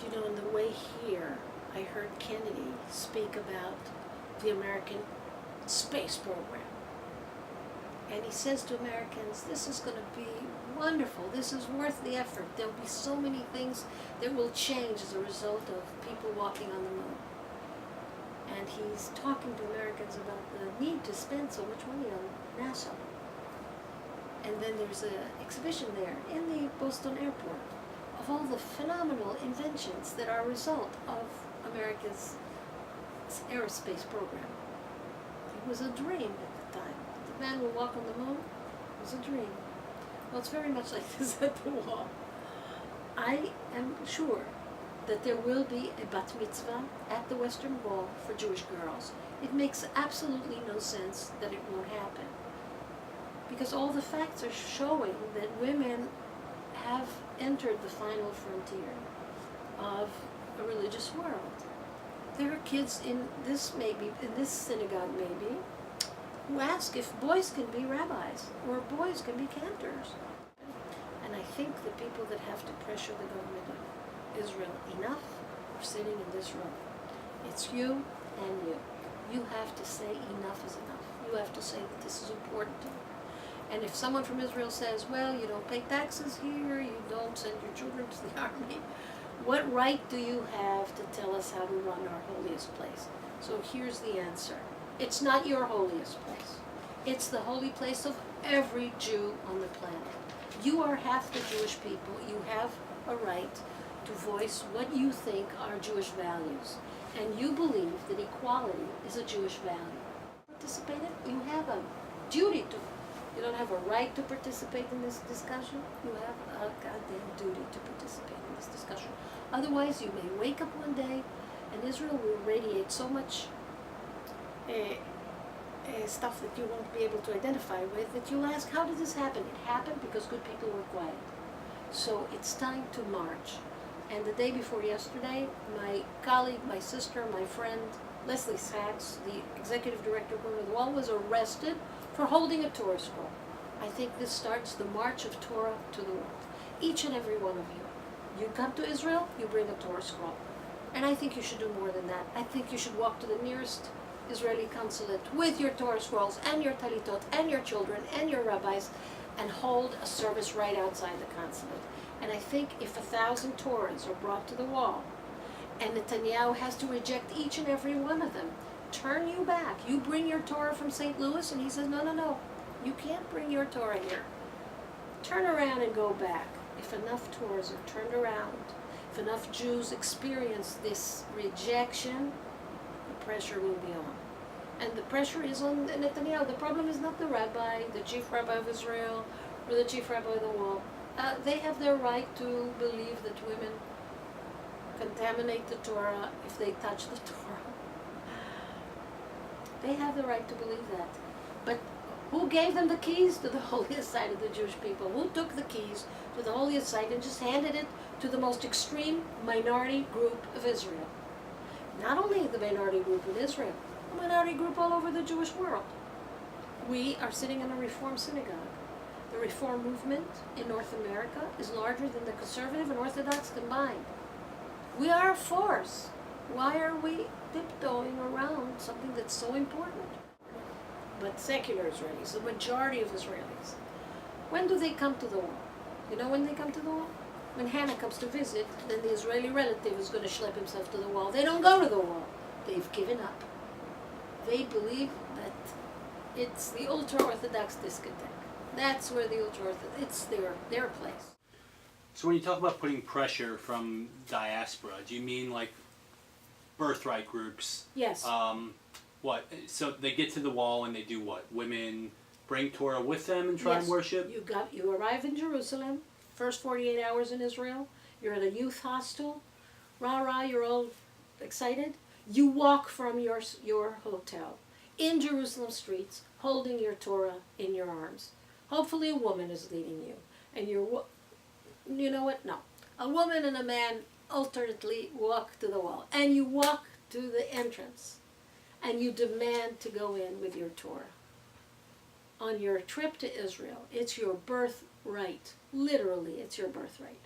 You know, in the way here, I heard Kennedy speak about the American space program. And he says to Americans, this is going to be wonderful. This is worth the effort. There'll be so many things that will change as a result of people walking on the moon. And he's talking to Americans about the need to spend so much money on NASA. And then there's an exhibition there in the Boston airport of all the phenomenal inventions that are a result of America's aerospace program. It was a dream at the time. The man will walk on the moon. It was a dream. Well, it's very much like this at the wall. I am sure that there will be a bat mitzvah at the Western Wall for Jewish girls. It makes absolutely no sense that it won't happen, because all the facts are showing that women have entered the final frontier of a religious world. There are kids in this synagogue maybe, who ask if boys can be rabbis or boys can be cantors. And I think the people that have to pressure the government of Israel enough are sitting in this room. It's you and you. You have to say enough is enough. You have to say that this is important to you. And if someone from Israel says, well, you don't pay taxes here, you don't send your children to the army, what right do you have to tell us how to run our holiest place? So here's the answer. It's not your holiest place. It's the holy place of every Jew on the planet. You are half the Jewish people. You have a right to voice what you think are Jewish values. And you believe that equality is a Jewish value. Participate in it. You have a duty to. You don't have a right to participate in this discussion. You have a goddamn duty to participate in this discussion. Otherwise, you may wake up one day and Israel will radiate so much stuff that you won't be able to identify with, that you'll ask, how did this happen? It happened because good people were quiet. So it's time to march. And the day before yesterday, my colleague, my sister, my friend, Leslie Sachs, the executive director of Women of the Wall, was arrested for holding a Torah scroll. I think this starts the march of Torah to the world. Each and every one of you. You come to Israel, you bring a Torah scroll. And I think you should do more than that. I think you should walk to the nearest Israeli consulate with your Torah scrolls and your talitot and your children and your rabbis and hold a service right outside the consulate. And I think if 1,000 Torahs are brought to the wall and Netanyahu has to reject each and every one of them, turn you back. You bring your Torah from St. Louis and he says, no, no, no, you can't bring your Torah here. Turn around and go back. If enough Torahs are turned around, if enough Jews experience this rejection, the pressure will be on. And the pressure is on Netanyahu. The problem is not the rabbi, the chief rabbi of Israel, or the chief rabbi of the wall. They have their right to believe that women contaminate the Torah if they touch the Torah. They have the right to believe that. But who gave them the keys to the holiest site of the Jewish people? Who took the keys to the holiest site and just handed it to the most extreme minority group of Israel? Not only the minority group in Israel, a minority group all over the Jewish world. We are sitting in a Reform synagogue. The Reform movement in North America is larger than the conservative and Orthodox combined. We are a force. Why are we tiptoeing around something that's so important? But secular Israelis, the majority of Israelis, when do they come to the wall? You know when they come to the wall? When Hannah comes to visit, then the Israeli relative is going to schlep himself to the wall. They don't go to the wall. They've given up. They believe that it's the ultra-Orthodox discotheque. That's where the ultra-Orthodox, it's their place. So when you talk about putting pressure from diaspora, do you mean like birthright groups? Yes. What? So they get to the wall and they do what? Women bring Torah with them and try and worship? You arrive in Jerusalem, first 48 hours in Israel, you're at a youth hostel, rah-rah, you're all excited. You walk from your hotel in Jerusalem streets, holding your Torah in your arms. Hopefully a woman is leading you. And you know what? No. A woman and a man alternately walk to the wall. And you walk to the entrance. And you demand to go in with your Torah. On your trip to Israel, it's your birthright. Literally, it's your birthright.